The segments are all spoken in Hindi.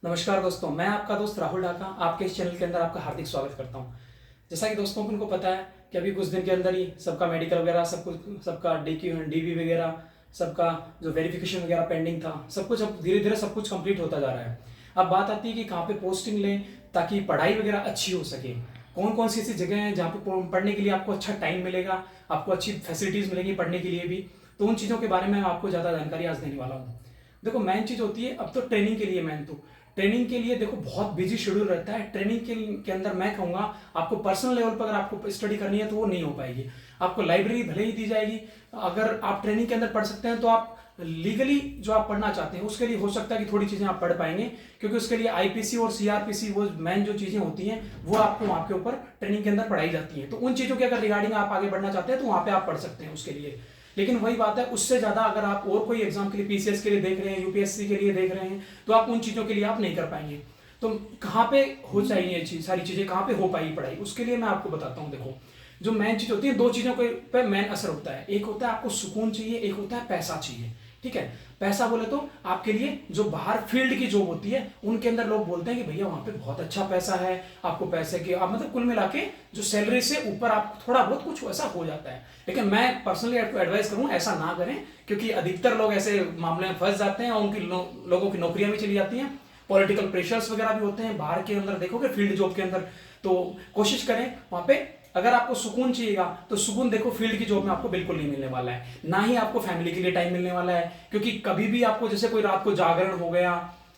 नमस्कार दोस्तों, मैं आपका दोस्त राहुल ढाका आपके इस चैनल के अंदर आपका हार्दिक स्वागत करता हूं। जैसा कि दोस्तों को पता है कि अभी कुछ दिन के अंदर ही सबका मेडिकल वगैरह सब कुछ, सबका डीबी वगैरह, सबका जो वेरिफिकेशन वगैरह पेंडिंग था, सब कुछ अब धीरे धीरे सब कुछ कंप्लीट होता जा रहा है। अब बात आती है कि कहाँ पे पोस्टिंग लें ताकि पढ़ाई वगैरह अच्छी हो सके। कौन कौन सी ऐसी जगह हैं जहाँ पे पढ़ने के लिए आपको अच्छा टाइम मिलेगा, आपको अच्छी फैसिलिटीज़ मिलेंगी पढ़ने के लिए भी। तो उन चीज़ों के बारे में आपको ज़्यादा जानकारी आज देने वाला हूँ। देखो, मेन चीज़ होती है अब तो ट्रेनिंग के लिए। ट्रेनिंग के लिए देखो बहुत बिजी शेड्यूल रहता है। ट्रेनिंग के अंदर मैं कहूँगा आपको पर्सनल लेवल पर अगर आपको स्टडी करनी है तो वो नहीं हो पाएगी। आपको लाइब्रेरी भले ही दी जाएगी, अगर आप ट्रेनिंग के अंदर पढ़ सकते हैं तो आप लीगली जो आप पढ़ना चाहते हैं उसके लिए हो सकता है कि थोड़ी चीज़ें आप पढ़ पाएंगे, क्योंकि उसके लिए आईपीसी और सीआरपीसी वो मेन जो चीज़ें होती हैं वो आपको वहाँ के ऊपर ट्रेनिंग के अंदर पढ़ाई जाती हैं। तो उन चीज़ों के अगर रिगार्डिंग आप आगे बढ़ना चाहते हैं तो वहाँ पे आप पढ़ सकते हैं उसके लिए। लेकिन वही बात है, उससे ज़्यादा अगर आप और कोई एग्जाम के लिए, पीसीएस के लिए देख रहे हैं, यूपीएससी के लिए देख रहे हैं, तो आप उन चीज़ों के लिए आप नहीं कर पाएंगे। तो कहाँ पे हो चाहिए सारी चीज़ें, कहाँ पे हो पाएगी पढ़ाई, उसके लिए मैं आपको बताता हूँ। देखो, जो मेन चीज़ होती है, दो चीज़ों के पे मेन असर होता है। एक होता है आपको सुकून चाहिए, एक होता है पैसा चाहिए। ठीक है, पैसा बोले तो आपके लिए जो बाहर फील्ड की जॉब होती है उनके अंदर लोग बोलते हैं कि भैया वहां पे बहुत अच्छा पैसा है, आपको पैसे के आप मतलब कुल मिला के जो सैलरी से ऊपर आप थोड़ा बहुत कुछ ऐसा हो जाता है। लेकिन मैं पर्सनली आपको एडवाइस करूं ऐसा ना करें, क्योंकि अधिकतर लोग ऐसे मामले में फंस जाते हैं और उनकी लोगों की नौकरियां भी चली जाती हैं। पॉलिटिकल प्रेशर्स वगैरह भी होते हैं बाहर के अंदर, देखोगे फील्ड जॉब के अंदर। तो कोशिश करें वहां पे, अगर आपको सुकून चाहिएगा तो सुकून देखो फील्ड की जॉब में आपको बिल्कुल नहीं मिलने वाला है, ना ही आपको फैमिली के लिए टाइम मिलने वाला है। क्योंकि कभी भी आपको जैसे कोई रात को जागरण हो गया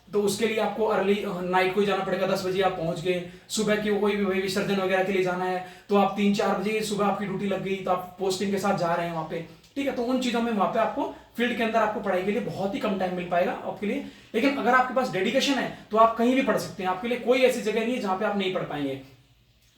तो उसके लिए आपको अर्ली नाइट को ही जाना पड़ेगा, 10 बजे आप पहुंच गए। सुबह की कोई भी विसर्जन वगैरह के लिए जाना है तो आप 3-4 बजे सुबह आपकी ड्यूटी लग गई तो आप पोस्टिंग के साथ जा रहे हैं वहां पे। ठीक है, तो उन चीजों में वहां पे आपको फील्ड के अंदर आपको पढ़ाई के लिए बहुत ही कम टाइम मिल पाएगा आपके लिए। लेकिन अगर आपके पास डेडिकेशन है तो आप कहीं भी पढ़ सकते हैं, आपके लिए कोई ऐसी जगह नहीं है जहां पे आप नहीं पढ़ पाएंगे।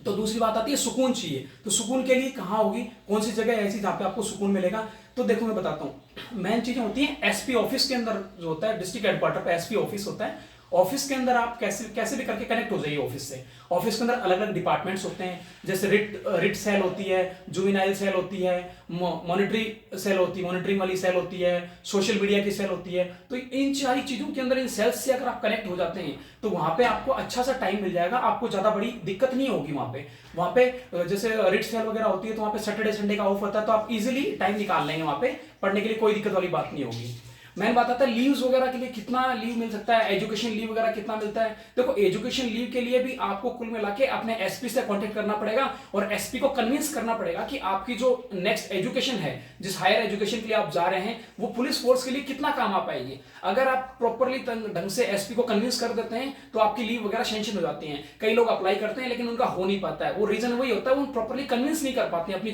तो दूसरी बात आती है सुकून चाहिए, तो सुकून के लिए कहाँ होगी, कौन सी जगह ऐसी जहां पे आपको सुकून मिलेगा। तो देखो मैं बताता हूँ, मेन चीजें होती है एसपी ऑफिस के अंदर जो होता है, डिस्ट्रिक्ट हेडक्वार्टर पे एसपी ऑफिस होता है। ऑफिस के अंदर आप कैसे कैसे भी करके कनेक्ट हो जाइए ऑफिस से। ऑफिस के अंदर अलग अलग डिपार्टमेंट्स होते हैं, जैसे रिट सेल होती है, जुवेनाइल सेल होती है, मॉनिटरी सेल होती है, मॉनिटरिंग वाली सेल होती है, सोशल मीडिया की सेल होती है। तो इन सारी चीजों के अंदर इन सेल्स से अगर आप कनेक्ट हो जाते हैं तो वहां पे आपको अच्छा सा टाइम मिल जाएगा, आपको ज्यादा बड़ी दिक्कत नहीं होगी वहां पे जैसे रिट सेल वगैरह होती है तो वहां पे सैटरडे संडे का ऑफ होता है, तो आप इजिली टाइम निकाल लेंगे वहां पे पढ़ने के लिए, कोई दिक्कत वाली बात नहीं होगी। मैंने बात आता है लीव्स वगैरह के लिए, कितना लीव मिल सकता है, एजुकेशन लीव वगैरह कितना मिलता है। देखो, एजुकेशन लीव के लिए भी आपको कुल मिला के अपने एसपी से कांटेक्ट करना पड़ेगा और एसपी को कन्विंस करना पड़ेगा कि आपकी जो नेक्स्ट एजुकेशन है, जिस हायर एजुकेशन के लिए आप जा रहे हैं, वो पुलिस फोर्स के लिए कितना काम आ पाएगी। अगर आप प्रॉपरली ढंग से एसपी को कन्विंस कर देते हैं तो आपकी लीव वगैरह सेंक्शन हो जाती है। कई लोग अप्लाई करते हैं लेकिन उनका हो नहीं पाता है, वो रीजन वही होता है, वो प्रॉपरली कन्विंस नहीं कर पाते हैं, अपनी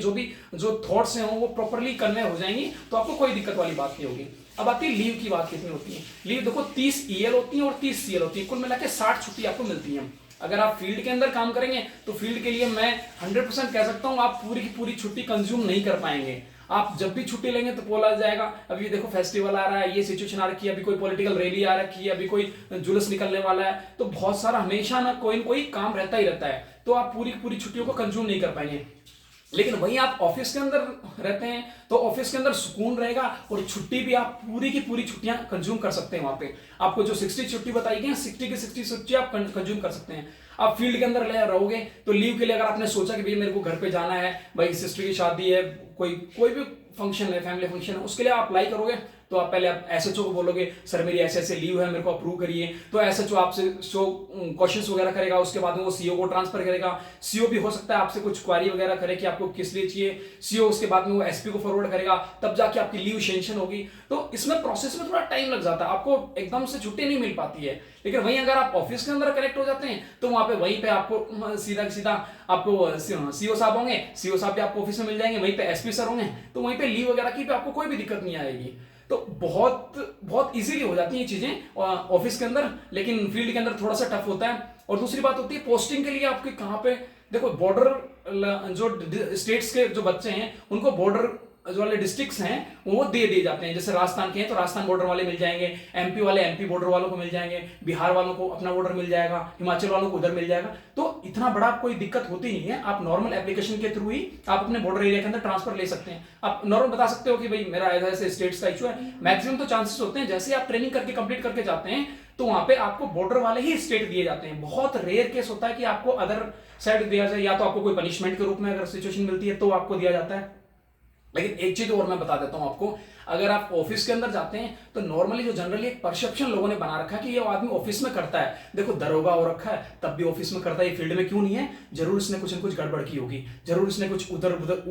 जो थॉट्स हैं वो प्रॉपरली कन्वे हो जाएंगी, तो आपको कोई दिक्कत वाली बात नहीं होगी। अब आती है लीव की बात, कितनी होती है लीव। देखो 30 ईएल होती है और 30 सीएल होती है, कुल मिला के 60 छुट्टी आपको मिलती है। अगर आप फील्ड के अंदर काम करेंगे तो फील्ड के लिए मैं 100% कह सकता हूं आप पूरी की पूरी छुट्टी कंज्यूम नहीं कर पाएंगे। आप जब भी छुट्टी लेंगे तो बोला जाएगा अभी देखो फेस्टिवल आ रहा है, ये सिचुएशन आ रखी है, अभी कोई पॉलिटिकल रैली आ रखी है, अभी कोई जुलूस निकलने वाला है, तो बहुत सारा हमेशा ना कोई काम रहता ही रहता है, तो आप पूरी पूरी छुट्टियों को कंज्यूम नहीं कर पाएंगे। लेकिन वहीं आप ऑफिस के अंदर रहते हैं तो ऑफिस के अंदर सुकून रहेगा और छुट्टी भी आप पूरी की पूरी छुट्टियां कंज्यूम कर सकते हैं। वहां पे आपको जो 60 छुट्टी बताई गई 60 की 60 छुट्टी आप कंज्यूम कर सकते हैं। आप फील्ड के अंदर रहोगे तो लीव के लिए अगर आपने सोचा कि भैया मेरे को घर पे जाना है, भाई सिस्टर की शादी है, कोई भी फंक्शन है, फैमिली फंक्शन है, उसके लिए आप अप्लाई करोगे तो आप पहले आप एसएचओ को बोलोगे सर मेरी ऐसे ऐसे लीव है, मेरे को अप्रूव करिए। तो एसएचओ आपसे क्वेश्चंस वगैरह करेगा, उसके बाद में वो सीओ को ट्रांसफर करेगा। सीओ भी हो सकता है आपसे कुछ क्वारी वगैरह करे कि आपको किस लिए चाहिए, सीओ उसके बाद में वो एसपी को फॉरवर्ड करेगा, तब जाके आपकी लीव सेंक्शन होगी। तो इसमें प्रोसेस में थोड़ा टाइम लग जाता है, आपको एकदम से छुट्टी नहीं मिल पाती है। लेकिन वहीं अगर आप ऑफिस के अंदर कनेक्ट हो जाते हैं तो वहां पे वहीं पे आपको सीधा सीधा आपको सीओ साहब होंगे, सीओ साहब भी आपको ऑफिस में मिल जाएंगे, वहीं पे एसपी सर होंगे, तो वहीं पे लीव वगैरह की भी आपको कोई भी दिक्कत नहीं आएगी। तो बहुत बहुत इजीली हो जाती हैं चीजें ऑफिस के अंदर, लेकिन फील्ड के अंदर थोड़ा सा टफ होता है। और दूसरी बात होती है पोस्टिंग के लिए आपके कहां पे, देखो बॉर्डर जो स्टेट्स के जो बच्चे हैं उनको बॉर्डर जो वाले डिस्ट्रिक्ट्स हैं वो दे दिए जाते हैं। जैसे राजस्थान के हैं तो राजस्थान बॉर्डर वाले मिल जाएंगे, एमपी वाले एमपी बॉर्डर वालों को मिल जाएंगे, बिहार वालों को अपना बॉर्डर मिल जाएगा, हिमाचल वालों को उधर मिल जाएगा। तो इतना बड़ा कोई दिक्कत होती नहीं है, आप नॉर्मल एप्लीकेशन के थ्रू ही आप अपने बॉर्डर एरिया के अंदर ट्रांसफर ले सकते हैं। आप नॉर्मल बता सकते हो कि भाई मेरा ऐसे स्टेट्स का इशू है, मैक्सिमम तो चांसेस होते हैं जैसे आप ट्रेनिंग करके कंप्लीट करके जाते हैं तो वहां पे आपको बॉर्डर वाले ही स्टेट दिए जाते हैं। बहुत रेयर केस होता है कि आपको अदर साइड दिया जाए, या तो आपको कोई पनिशमेंट के रूप में अगर सिचुएशन मिलती है तो आपको दिया जाता है। लेकिन एक चीज और मैं बता देता हूं आपको, अगर आप ऑफिस के अंदर जाते हैं तो नॉर्मली जो जनरली एक परसेप्शन लोगों ने बना रखा है कि ये आदमी ऑफिस में करता है, देखो दरोगा हो रखा है तब भी ऑफिस में करता है, ये फील्ड में क्यों नहीं है, जरूर इसने कुछ न कुछ गड़बड़ की होगी, जरूर इसने कुछ उधर उधर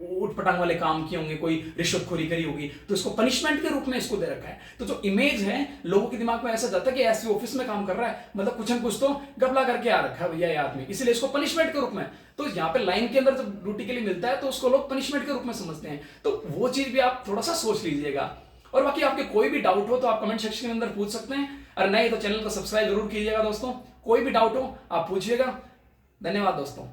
ऊट पटांग वाले काम किए होंगे, कोई रिश्वतखोरी करी होगी, तो इसको पनिशमेंट के रूप में इसको दे रखा है। तो जो इमेज है लोगों के दिमाग में ऐसा जाता है कि ऐसे ऑफिस में काम कर रहा है, मतलब कुछ न कुछ तो गपला करके आ रखा है भैया ये आदमी, इसलिए इसको पनिशमेंट के रूप में। तो यहाँ पे लाइन के अंदर जब ड्यूटी के लिए मिलता है तो उसको लोग पनिशमेंट के रूप में समझते हैं। तो वो चीज भी आप थोड़ा सा सोच लीजिएगा। और बाकी आपके कोई भी डाउट हो तो आप कमेंट सेक्शन के अंदर पूछ सकते हैं, अगर नहीं तो चैनल को सब्सक्राइब जरूर कीजिएगा दोस्तों। कोई भी डाउट हो आप पूछिएगा। धन्यवाद दोस्तों।